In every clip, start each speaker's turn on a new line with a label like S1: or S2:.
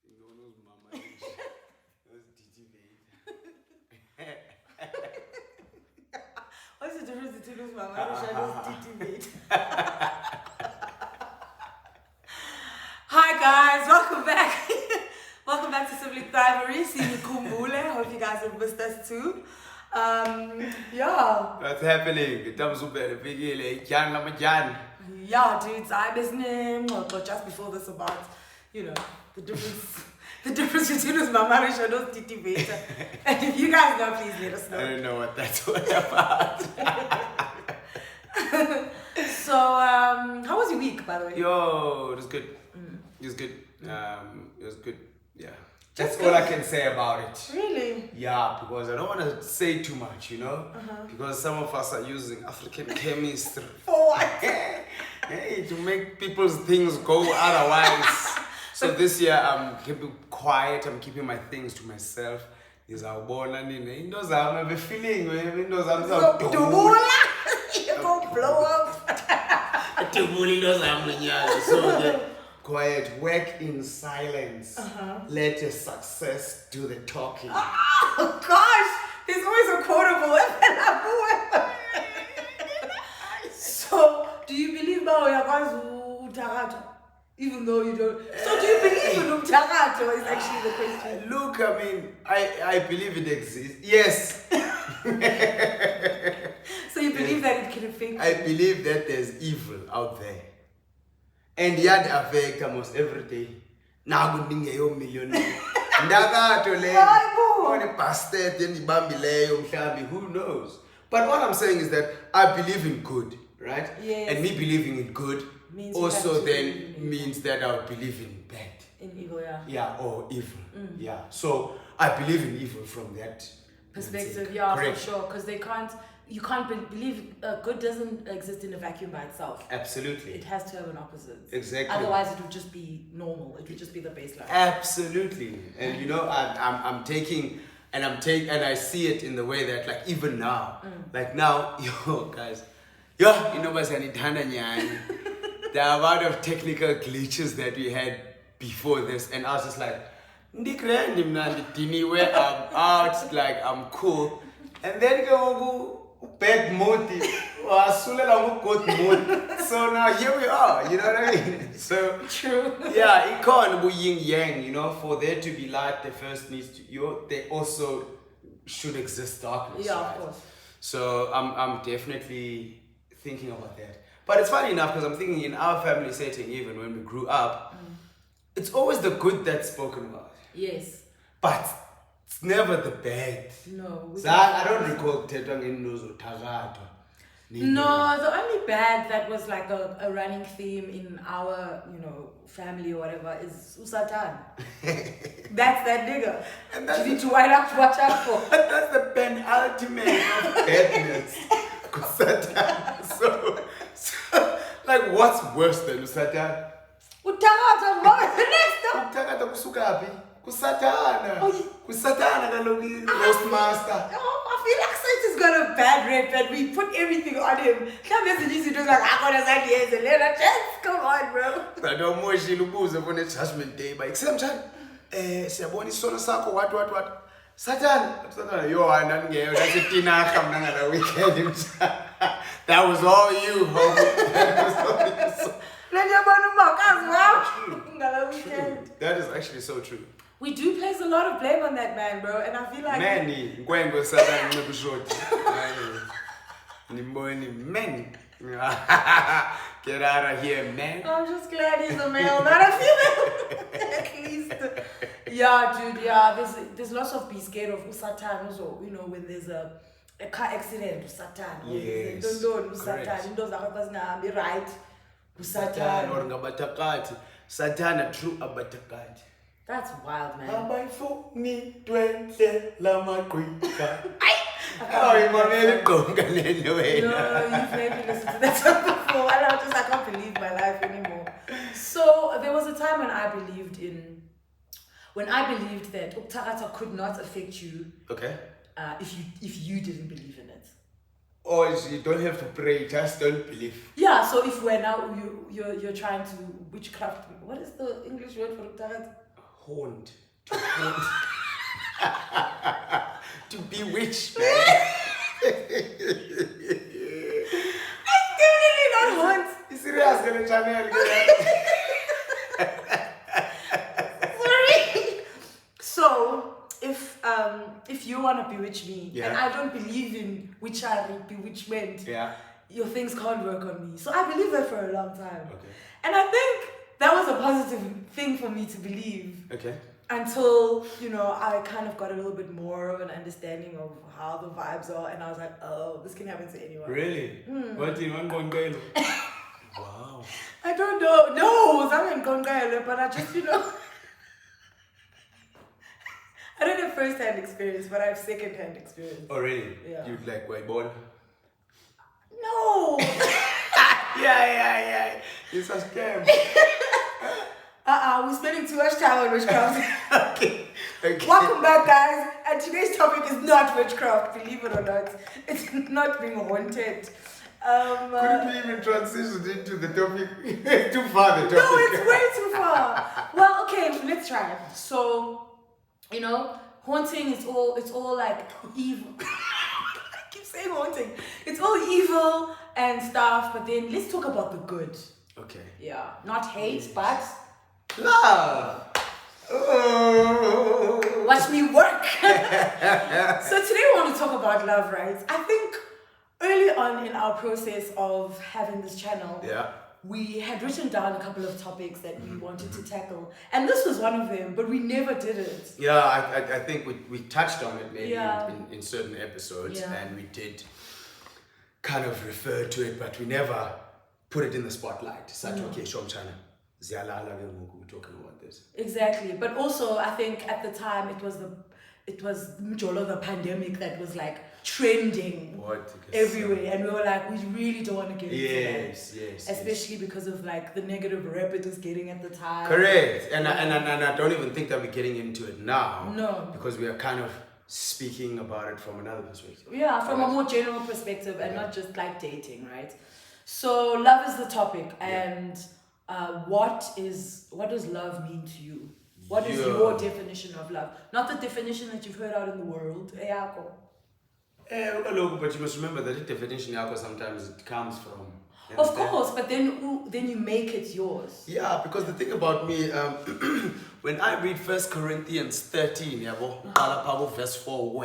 S1: Ngono's mama. Those DTV.
S2: What's the difference between those mama and those DTV? Hi guys, welcome back. Welcome back to Sibling Thrivery. Kumbule. Hope you guys have missed us too. Yeah.
S1: What's happening?
S2: Yeah, dudes, I business just before this about, the difference between those mama and those DTV. And if you guys know, please let us know.
S1: I don't know what that's all about.
S2: So, how was your week, by the way?
S1: Yo, it was good. It was good. It was good. Yeah. That's all I can say about it.
S2: Really?
S1: Yeah, because I don't want to say too much, because some of us are using African chemistry.
S2: For what?
S1: Hey, to make people's things go otherwise. So this year I'm keeping quiet. I'm keeping my things to myself. Is our born and in those I'm feeling. Windows I'm so
S2: you're gonna blow up.
S1: So quiet, work in silence. Let your success do the talking.
S2: Oh gosh, there's always a quotable. So, do you believe now even though you don't? So, do you believe in Umtagato? Is actually the question.
S1: Look, I mean, I believe it exists. Yes.
S2: So you believe that it can affect you?
S1: I believe that there's evil out there. And yet affect almost every day. Now good thing a million. Who knows? But what I'm saying is that I believe in good, right?
S2: Yes.
S1: And me believing in good
S2: means
S1: also then means that I believe in bad.
S2: In evil, yeah.
S1: Yeah, or evil. Yeah. So I believe in evil from that
S2: perspective, yeah,
S1: correct.
S2: For sure. Because you can't believe good doesn't exist in a vacuum by itself.
S1: Absolutely.
S2: It has to have an opposite.
S1: Exactly.
S2: Otherwise, it would just be normal. It would just be the baseline.
S1: Absolutely. And I'm taking and I see it in the way that like even now, like now, guys, the amount of technical glitches that we had before this, and I was just like, where I'm out, like I'm cool, and then go bad mode, so now here we are, you know what I mean? So
S2: True.
S1: Yeah, it can't be yin yang, for there to be light, there first needs to there also should exist darkness.
S2: Yeah,
S1: right?
S2: of course.
S1: So I'm definitely thinking about that. But it's funny enough because I'm thinking in our family setting, even when we grew up, it's always the good that's spoken about.
S2: Yes.
S1: But it's never the bad.
S2: No.
S1: So I don't recall Tetang in Nozo Tagato.
S2: No, the only bad that was like a running theme in our, family or whatever is Usatan. That's that nigga. And that's you need to watch out for.
S1: That's the penultimate of badness. Usatan. So, like, what's worse than Usatan?
S2: Utagata, what? The next one.
S1: Utagata kusukapi? Kusatana. Kusatana kalogi roastmaster.
S2: I feel like Saint has got a bad rep and we put everything on him. Some messages you do like, I got his ideas and let her chance. Come on, bro.
S1: But don't more she lose upon a judgment day. But except time, Siaboni Sona Sako, what? Satan, yo, I don't get that's a dinner coming on the weekend. That was all you, homie. That was all you. True. That is actually so true.
S2: We do place a lot of blame on that man, bro, and I feel like
S1: Manny, Gwengo Satan never short. Man. Get out of here, man.
S2: I'm just glad he's a male, not a female. At least. Yeah, dude, yeah. There's lots of be scared of Satan also, when there's a car accident, Satan.
S1: Yes.
S2: Satan. Be right.
S1: Satan or ngabatakati. Satan a true abatakati.
S2: That's wild, man.
S1: Oh,
S2: you've maybe listened to that song before. I can't believe my life anymore. So there was a time when I believed that Uktarata could not affect you.
S1: Okay.
S2: If you didn't believe in it.
S1: Or you don't have to pray, just don't believe.
S2: Yeah, so if we're now you're trying to witchcraft, what is the English word for Uktarata?
S1: haunt. To bewitch, man.
S2: It's definitely not haunt.
S1: You serious, gonna channel?
S2: Sorry. So, if you want to bewitch me,
S1: Yeah.
S2: and I don't believe in witchery, bewitchment,
S1: Yeah.
S2: your things can't work on me. So I believe that for a long time.
S1: Okay.
S2: And I think that was a positive thing for me to believe.
S1: Okay.
S2: Until, I kind of got a little bit more of an understanding of how the vibes are, and I was like, oh, this can happen to anyone.
S1: Really? What do you want, Gongelo? Wow.
S2: I don't know. No, I'm in Congo, but I just, I don't have first-hand experience, but I have second-hand experience.
S1: Oh, really?
S2: Yeah.
S1: You like white ball?
S2: No.
S1: Yeah. It's a scam.
S2: We're spending too much time on witchcraft.
S1: Okay.
S2: Welcome back, guys. And today's topic is not witchcraft, believe it or not. It's not being haunted.
S1: Couldn't we even transition into the topic? Too far, the topic.
S2: No, it's way too far. Well, okay, let's try. So, haunting is all like evil. I keep saying haunting. It's all evil and stuff, but then let's talk about the good.
S1: Okay.
S2: Yeah. Not hate, but
S1: love. Oh.
S2: watch me work. So today we want to talk about love, right? I think early on in our process of having this channel,
S1: Yeah.
S2: we had written down a couple of topics that we wanted to tackle, and this was one of them, but we never did it.
S1: Yeah, I think we touched on it maybe
S2: Yeah.
S1: in certain episodes,
S2: Yeah.
S1: and we did kind of refer to it, but we never put it in the spotlight. Such okay, Shomchana, Zialala, we're talking about this.
S2: Exactly, but also I think at the time it was Mjolo, the pandemic that was like trending everywhere, and we were like, we really don't want to get into that.
S1: Yes.
S2: Especially because of like the negative rep it was getting at the time.
S1: Correct, and I don't even think that we're getting into it now.
S2: No,
S1: because we are kind of speaking about it from another perspective.
S2: Yeah, from a more general perspective, and not just like dating, right? So love is the topic, and what does love mean to you? What is your definition of love? Not the definition that you've heard out in the world.
S1: But you must remember that the definition sometimes it comes from.
S2: Of course, but then you make it yours.
S1: Yeah, because the thing about me, when I read 1 Corinthians 13, verse 4,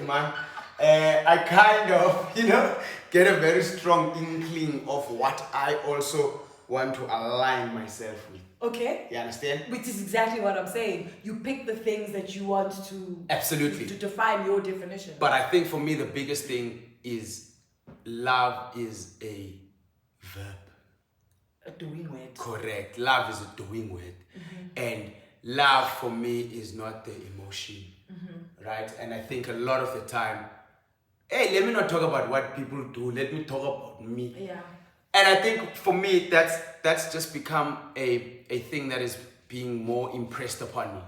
S1: man, I kind of, get a very strong inkling of what I also want to align myself with.
S2: Okay.
S1: You understand?
S2: Which is exactly what I'm saying. You pick the things that you want to
S1: absolutely
S2: to define your definition.
S1: But I think for me the biggest thing is love is a verb.
S2: A doing word.
S1: Correct. Love is a doing word. And love for me is not the emotion. Right? And I think a lot of the time, hey, let me not talk about what people do. Let me talk about me.
S2: Yeah.
S1: And I think for me, that's just become a thing that is being more impressed upon me.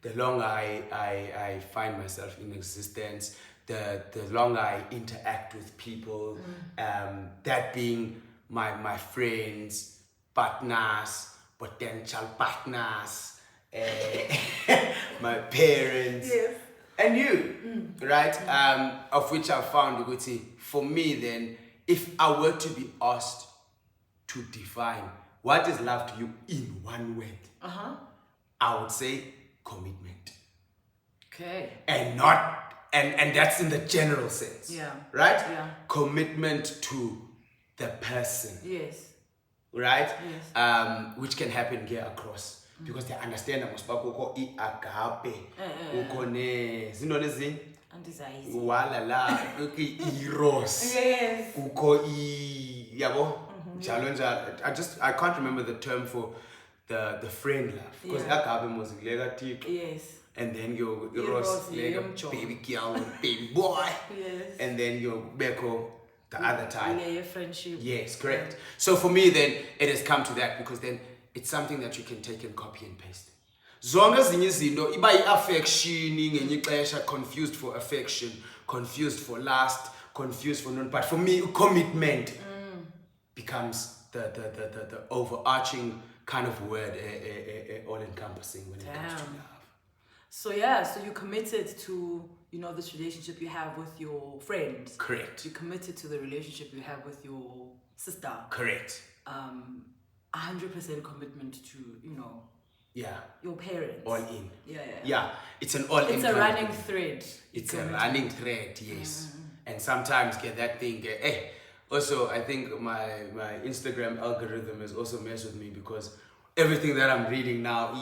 S1: The longer I find myself in existence, the longer I interact with people, that being my friends, partners, potential partners, my parents,
S2: Yes.
S1: and you, right? Of which I found, for me then, if I were to be asked to define what is love to you in one word, I would say commitment.
S2: Okay.
S1: And not, and that's in the general sense.
S2: Yeah.
S1: Right?
S2: Yeah.
S1: Commitment to the person.
S2: Yes.
S1: Right?
S2: Yes.
S1: Which can happen here across. Because they understand that uko agape, uko ne zinonezi walala, uko eros,
S2: yes.
S1: uko yabo, I can't remember the term for the friend love. Because agape was like
S2: yes.
S1: and then your eros like baby girl, baby boy,
S2: yes.
S1: and then your beko the other time.
S2: Yeah, friendship.
S1: Yes, correct. So for me then it has come to that because then it's something that you can take and copy and paste. Zonke ezinye izinto iba i-affection ngenye ixesha, confused for affection, confused for lust, confused for none. But for me, commitment becomes the overarching kind of word, all-encompassing when it comes to love.
S2: So you committed to, this relationship you have with your friend.
S1: Correct.
S2: You committed to the relationship you have with your sister.
S1: Correct.
S2: 100% commitment to, your parents.
S1: All in.
S2: Yeah.
S1: It's an all in.
S2: It's a running thread.
S1: It's a running thread, yes. And sometimes get that thing. Also, I think my Instagram algorithm has also messed with me because everything that I'm reading now,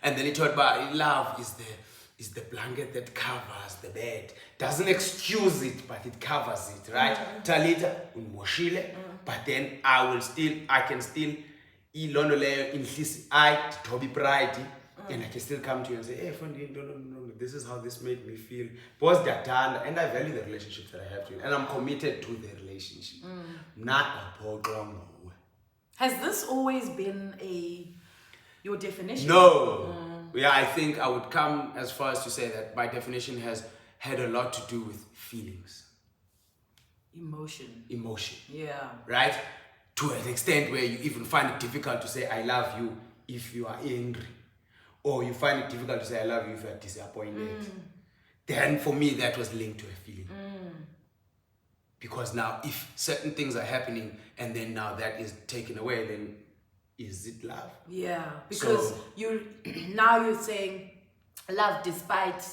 S1: and then it talked about love is the blanket that covers the bed. Doesn't excuse it, but it covers it, right? Talita unmoshile, but then I can still Toby pride, and I can still come to you and say, hey, Fundi, no, this is how this made me feel. Because and I value the relationship that I have to you, and I'm committed to the relationship. Not a program.
S2: Has this always been your definition?
S1: No. Yeah, I think I would come as far as to say that my definition has had a lot to do with feelings.
S2: Emotion.
S1: Yeah. Right? To an extent where you even find it difficult to say I love you if you are angry. Or you find it difficult to say I love you if you are disappointed. Then for me that was linked to a feeling. Because now if certain things are happening and then now that is taken away, then is it love?
S2: Yeah, because you're saying love despite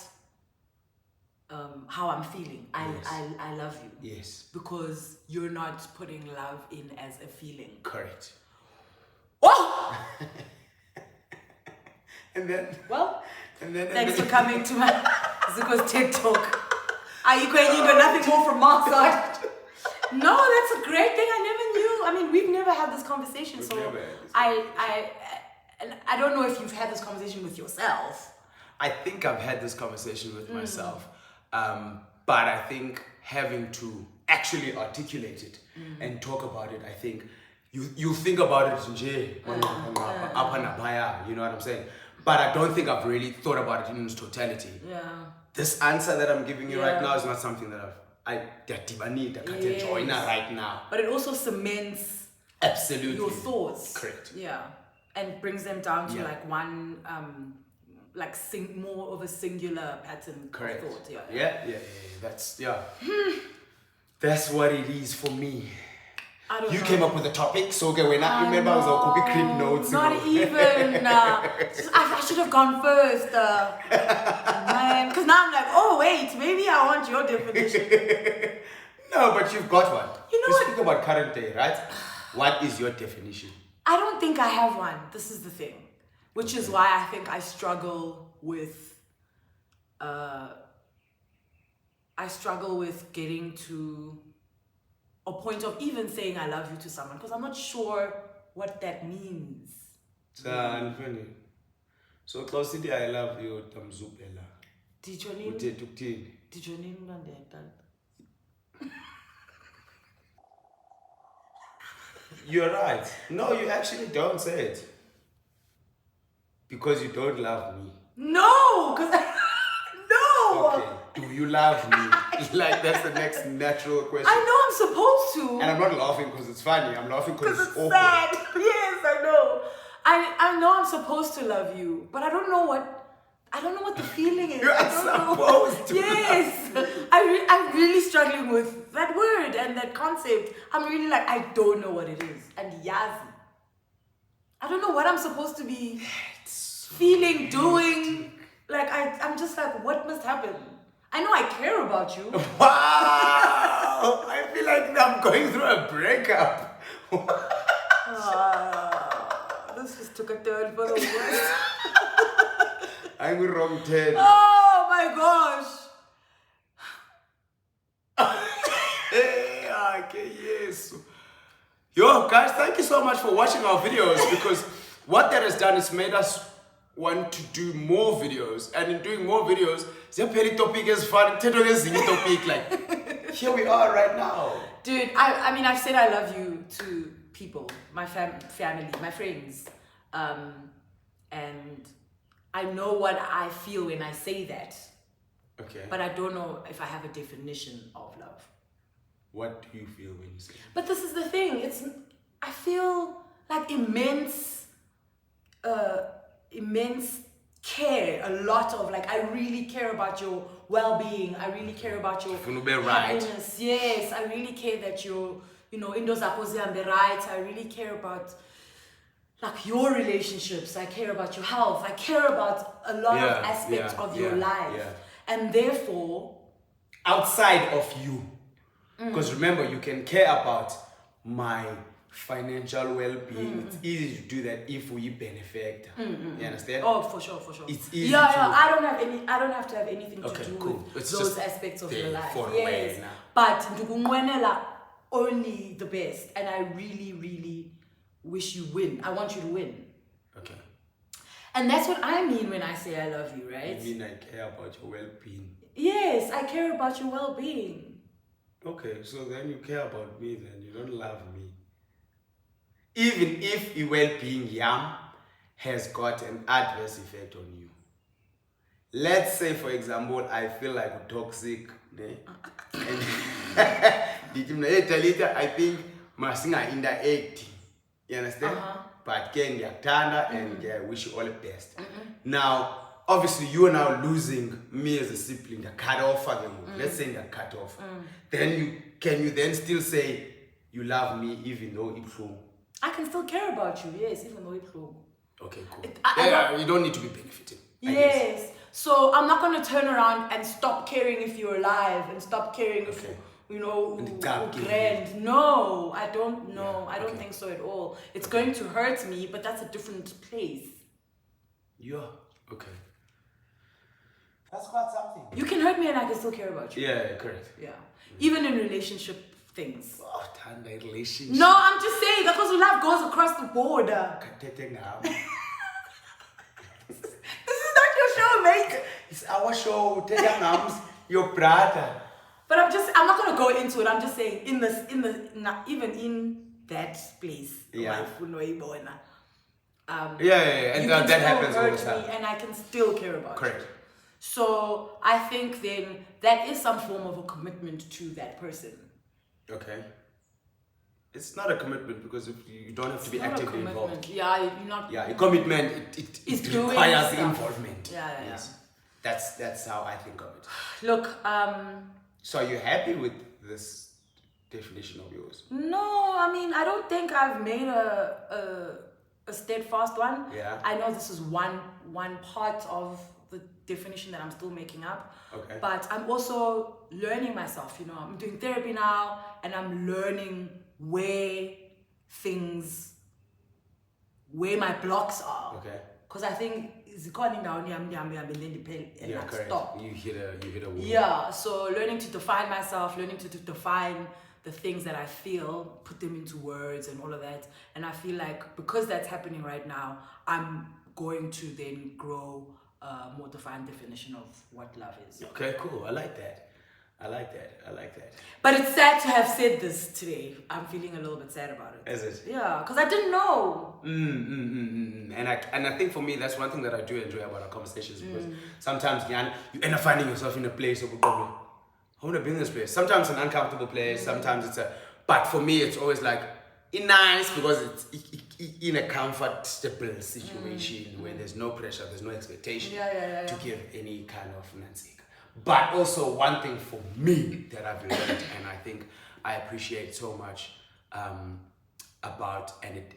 S2: how I'm feeling. I love you.
S1: Yes.
S2: Because you're not putting love in as a feeling.
S1: Correct.
S2: Oh!
S1: And then
S2: thanks for coming to my Zuko's TED Talk. Are you going? You got nothing more from my side? No, that's a great thing. I never knew. I mean, we've never had this conversation. I don't know if you've had this conversation with yourself.
S1: I think I've had this conversation with myself, but I think having to actually articulate it and talk about it, I think you think about it, you know what I'm saying? But I don't think I've really thought about it in its totality.
S2: Yeah.
S1: This answer that I'm giving you right now is not something that I can't join right now.
S2: But it also cements
S1: absolutely
S2: your thoughts.
S1: Correct.
S2: Yeah. And brings them down to like one more of a singular pattern
S1: correct.
S2: Of thought.
S1: Yeah. That's what it is for me. You came up with the topic, so okay, when I remember I was on copy crib notes.
S2: Not even. I should have gone first. Man, because now I'm like, oh wait, maybe I want your definition.
S1: No, but you've got one.
S2: You know what?
S1: Speak about current day, right? What is your definition?
S2: I don't think I have one. This is the thing, which is why I think I struggle with. Getting to a point of even saying I love you to someone, because I'm not sure what that means.
S1: So close to I love you, Tamzupela.
S2: Did your name
S1: You're right. No, you actually don't say it. Because you don't love me.
S2: No, because no.
S1: Okay. Do you love me? Like, that's the next natural question.
S2: I know I'm supposed to.
S1: And I'm not laughing because it's funny. I'm laughing because it's awkward.
S2: Sad. Yes, I know. I know I'm supposed to love you, but I don't know what the feeling is.
S1: You're supposed to.
S2: Yes. I'm really struggling with that word and that concept. I'm really like, I don't know what it is. And yazi. I don't know what I'm supposed to be feeling, doing. Like, I'm just like, what must happen? I know I care about you.
S1: Wow! I feel like I'm going through a breakup.
S2: This just took a turn for the worse.
S1: I'm wrong turn.
S2: Oh my gosh.
S1: Okay, yes. Yo, guys, thank you so much for watching our videos, because what that has done is made us want to do more videos, and in doing more videos, the topic is fun. Topic, like, here we are right now.
S2: Dude, I mean, I've said I love you to people, my family, my friends, and I know what I feel when I say that.
S1: Okay.
S2: But I don't know if I have a definition of love.
S1: What do you feel when you say that?
S2: But this is the thing. I feel like immense care, a lot of like, I really care about your well-being. I really care about your happiness. Yes, I really care that you're, indoors are right. I really care about like your relationships. I care about your health. I care about a lot of aspects of your life.
S1: Yeah.
S2: And therefore,
S1: outside of you, because remember, you can care about my financial well-being. It's easy to do that if we benefit. You understand?
S2: Oh, for sure.
S1: It's easy.
S2: Yeah, I don't have to have anything to do with
S1: it's
S2: those aspects of your life.
S1: Yes.
S2: But ndukunqwenela only the best, and I really, really wish you win. I want you to win.
S1: Okay.
S2: And that's what I mean when I say I love you, right?
S1: You mean I care about your well-being?
S2: Yes, I care about your well-being.
S1: Okay, so then you care about me, then you don't love me. Even if your well-being has got an adverse effect on you. Let's say, for example, I feel like toxic, and I think masinga interacting. You understand? But again, and I wish you all the best. Now, obviously, you are now losing me as a sibling. The cut off again. Let's say they're cut off. Then can you then still say you love me even though it's true?
S2: I can still care about you, yes, even though it's true.
S1: Okay, cool. You don't need to be benefiting.
S2: Yes. So I'm not going to turn around and stop caring if you're alive and stop caring if grand. No, I don't know. I don't think so at all. It's going to hurt me, but that's a different place.
S1: Yeah. Okay. That's quite something.
S2: You can hurt me and I can still care about you.
S1: Yeah, correct.
S2: Yeah. Even in relationship things.
S1: Oh, relationship.
S2: No, I'm just saying because love goes across the border. This is not your show, mate.
S1: It's our show. Your brother.
S2: But I'm not gonna go into it. I'm just saying even in that place.
S1: Yeah.
S2: And
S1: that happens all the time.
S2: Me and I can still care about
S1: Correct.
S2: you. So I think then that is some form of a commitment to that person.
S1: Okay. It's not a commitment because if you don't have to be actively involved.
S2: Yeah, you're not.
S1: Yeah, a commitment it requires involvement.
S2: Yeah.
S1: Yes. That's how I think of it.
S2: Look,
S1: So are you happy with this definition of yours?
S2: No, I mean I don't think I've made a steadfast one.
S1: Yeah.
S2: I know this is one part of the definition that I'm still making up.
S1: Okay.
S2: But I'm also learning myself, I'm doing therapy now and I'm learning where my blocks are.
S1: Okay.
S2: Because I think it's going down and stop.
S1: You hit a wall.
S2: Yeah, so learning to define myself, learning to define the things that I feel, put them into words and all of that. And I feel like because that's happening right now, I'm going to then grow a more defined definition of what love is.
S1: Okay, cool. I like that.
S2: But it's sad to have said this today. I'm feeling a little bit sad about it.
S1: Is it?
S2: Yeah, because I didn't know.
S1: And I think for me, that's one thing that I do enjoy about our conversations because sometimes you end up finding yourself in a place of I want to be in this place. Sometimes an uncomfortable place. Sometimes but for me, it's always like nice because it's in a comfortable situation where there's no pressure, there's no expectation to give any kind of Nancy. But also one thing for me that I've learned and I think I appreciate so much about, and it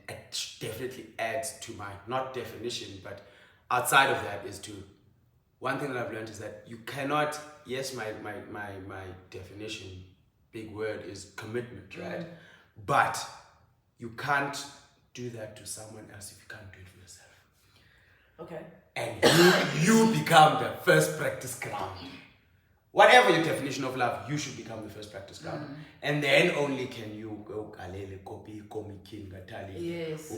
S1: definitely adds to my, not definition, but outside of that is to, one thing that I've learned is that you cannot, yes, my definition, big word, is commitment, right? But you can't do that to someone else if you can't do it for yourself.
S2: Okay.
S1: And you become the first practice ground. Whatever your definition of love, you should become the first practice ground. And then only can you go
S2: Yes.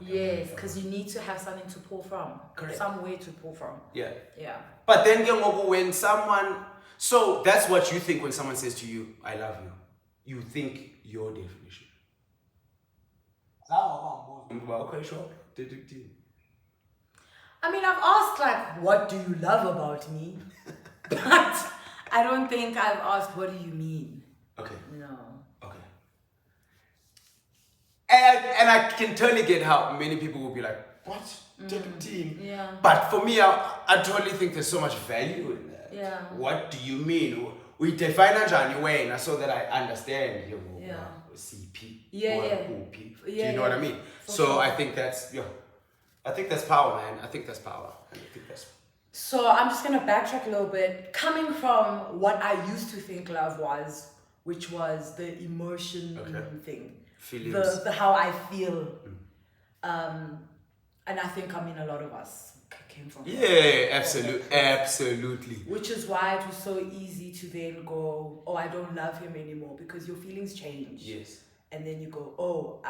S2: Yes, because you need to have something to pull from.
S1: Correct.
S2: Somewhere to pull from.
S1: Yeah.
S2: But
S1: then when someone, so that's what you think when someone says to you, I love you. You think your definition. Okay, sure.
S2: I mean, I've asked what do you love about me? But I don't think I've asked, what do you mean?
S1: and I can totally get how many people will be like, what? Take a teen.
S2: Yeah.
S1: But for me, I totally think there's so much value in that.
S2: Yeah.
S1: What do you mean? We define a way, so that I understand.
S2: Yeah.
S1: CP.
S2: Yeah,
S1: or
S2: yeah.
S1: OP.
S2: Yeah,
S1: do you know what I mean?
S2: For
S1: So
S2: sure.
S1: I think that's I think that's power, man. I think that's power. And I think that's.
S2: So I'm just gonna backtrack a little bit. Coming from what I used to think love was, which was the emotion thing,
S1: Feelings.
S2: the how I feel, and I think a lot of us came from.
S1: Yeah, absolutely.
S2: Which is why it was so easy to then go, oh, I don't love him anymore, because your feelings change.
S1: Yes.
S2: And then you go, oh,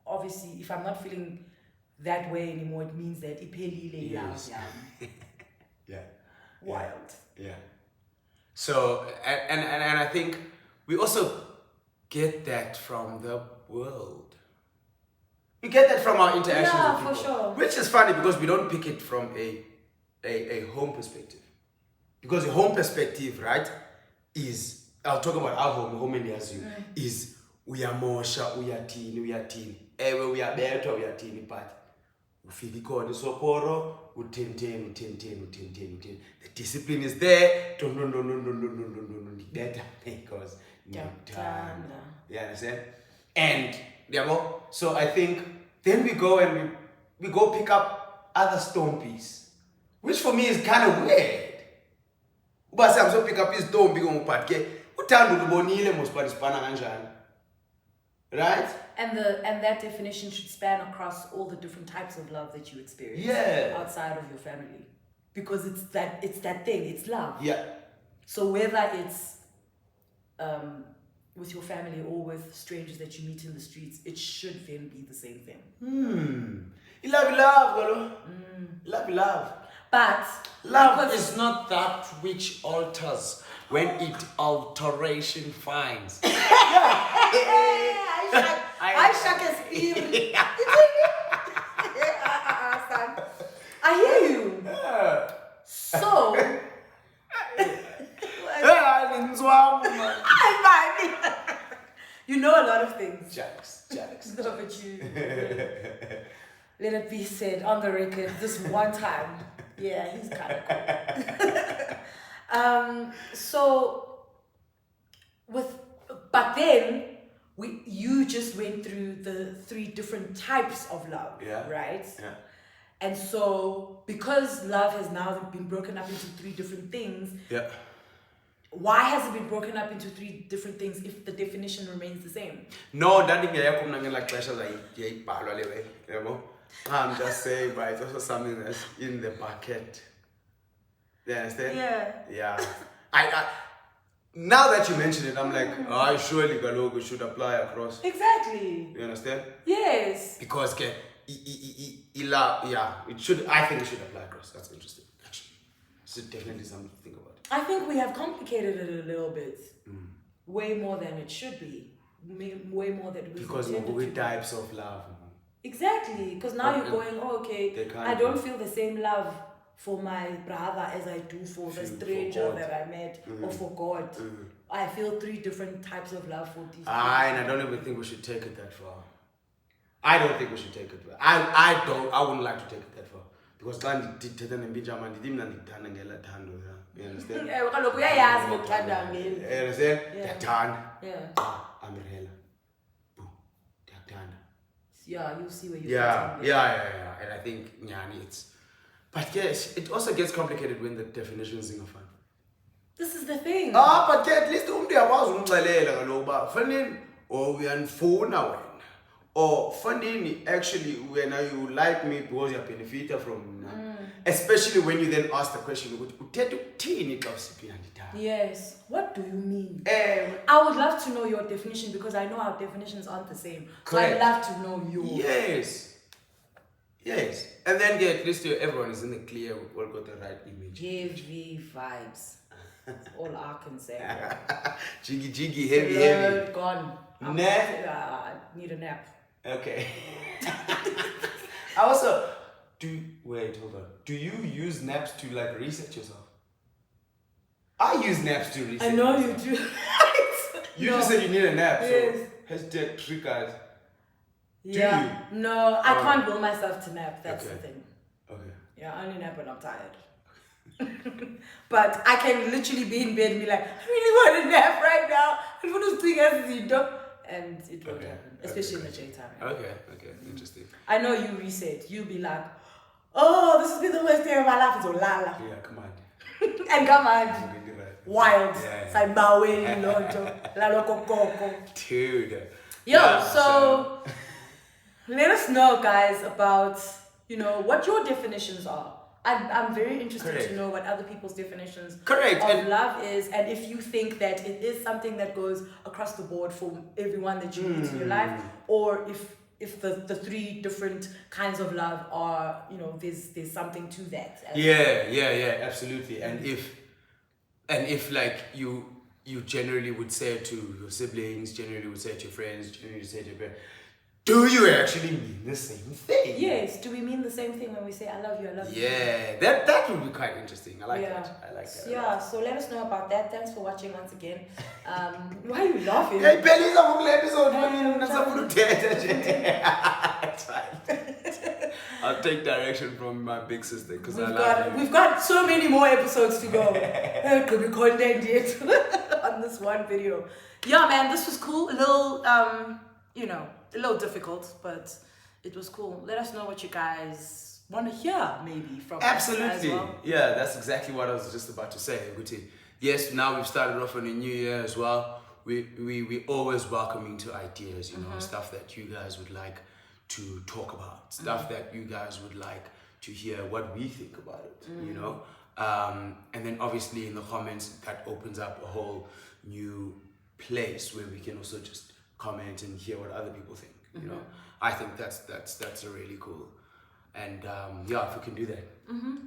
S2: obviously, if I'm not feeling that way anymore, it means that iphelile
S1: Yes.
S2: love.
S1: Yeah.
S2: Wild.
S1: Yeah. So and I think we also get that from the world. We get that from our interactions with people.
S2: For sure.
S1: Which is funny because we don't pick it from a home perspective. Because a home perspective, right, is, I'll talk about our home and as you, is we are mosha, we are teen. We are better, we are teen, but ufika the soporo, u10. The discipline is there. No, better because you understand? And so I think then we go and we go pick up other stompies, which for me is kind of weird. But I'm so pick up his stompy on patke. Utando lubonile muspanispana kanjani. Right?
S2: And that definition should span across all the different types of love that you experience outside of your family. Because it's that thing, it's love.
S1: Yeah.
S2: So whether it's with your family or with strangers that you meet in the streets, it should then be the same thing.
S1: Love.
S2: But
S3: love is not that which alters when it alteration finds.
S2: I shak as evil. I hear you. So you know a lot of things.
S1: Jacks.
S2: No, but you let it be said on the record this one time. Yeah, he's kind of cool. But then you just went through the 3 different types of love, right?
S1: Yeah.
S2: And so because love has now been broken up into 3 different things, why has it been broken up into 3 different things if the definition remains the same?
S1: No, that thing like pressure I'm just saying, but it's also something that's in the bucket. You understand? Yeah. I now that you mention it, I'm like, surely Galogo should apply across.
S2: Exactly.
S1: You understand?
S2: Yes.
S1: Because it should. I think it should apply across. That's interesting. Actually, it's definitely something to think about.
S2: I think we have complicated it a little bit, way more than it should be, way more than we.
S1: Because we types of love.
S2: Exactly, because now you're going, I don't feel the same love for my brother as I do for the stranger that I met, or for God. I feel 3 different types of love for these people.
S1: And I don't even think we should take it that far. I don't think we should take it. I wouldn't like to take it that far. Because you understand? You understand? I'm real.
S2: Yeah, you see where you're
S1: Yeah. And I think it's. But yes, it also gets complicated when the definitions are fun.
S2: This is the thing.
S1: But at least we are phone now. Or funding actually when you like me because you're benefiting from especially when you then ask the question,
S2: yes. What do you mean? I would love to know your definition because I know our definitions aren't the same. So I'd love to know yours.
S1: Yes. And then at least everyone is in the clear, we've all got the right image.
S2: Heavy vibes. That's all I can say.
S1: Jiggy, heavy.
S2: Gone.
S1: Nah.
S2: I need a nap.
S1: Okay. I also hold on. Do you use naps to reset yourself? I use naps to reset.
S2: I know
S1: myself.
S2: you do.
S1: You just said you need a nap,
S2: yes.
S1: so #triggered.
S2: Yeah. No, I can't will myself to nap. That's the thing.
S1: Okay.
S2: Yeah, I only nap when I'm tired. But I can literally be in bed and be like, I really want to nap right now. I want to think as you do, and it won't happen, especially in the daytime.
S1: Okay, interesting.
S2: I know you reset. You'll be like, oh, this has been the worst day of my life. It's Olala.
S1: Yeah, come on.
S2: And come on. Wild.
S1: Dude.
S2: So let us know, guys, about, what your definitions are. I'm very interested to know what other people's definitions of love is, and if you think that it is something that goes across the board for everyone that you meet in your life, or if the three different kinds of love are, there's something to that.
S1: Yeah, absolutely. And if like you generally would say it to your siblings, generally would say it to your friends, generally would say it to your parents, do you actually mean the same thing?
S2: Yes. Do we mean the same thing when we say I love you, I love you?
S1: Yeah, that would be quite interesting. I like that. I like that.
S2: Yeah, so let us know about that. Thanks for watching once again. Why are you laughing?
S1: Hey, Belly's a whole episode. I'll take direction from my big sister because
S2: we've got so many more episodes to go. There could be content yet on this one video. Yeah, man, this was cool. A little, a little difficult, but it was cool. Let us know what you guys want to hear, maybe, from us as well.
S1: Yeah, that's exactly what I was just about to say, Guti. Yes, now we've started off on a new year as well. We always welcoming to ideas, stuff that you guys would like to talk about, stuff that you guys would like to hear what we think about it, and then obviously in the comments that opens up a whole new place where we can also just comment and hear what other people think. I think that's a really cool, and if we can do that.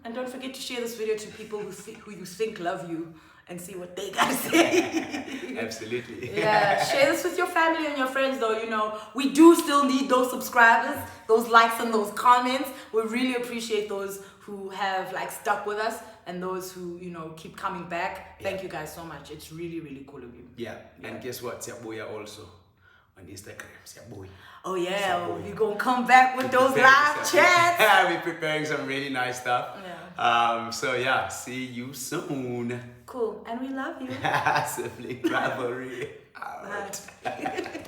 S2: And don't forget to share this video to people who you think love you and see what they gotta say.
S1: Absolutely.
S2: Yeah, share this with your family and your friends though. We do still need those subscribers, those likes and those comments. We really appreciate those who have stuck with us and those who keep coming back. Thank you guys so much. It's really, really cool of you.
S1: Yeah. And guess what? Siyabuya also on Instagram. Siyabuya.
S2: Oh yeah, we're gonna come back with those live chats.
S1: We're preparing some really nice stuff.
S2: Yeah.
S1: See you soon.
S2: Cool, and we love you.
S1: Sibling rivalry out.
S2: Bye.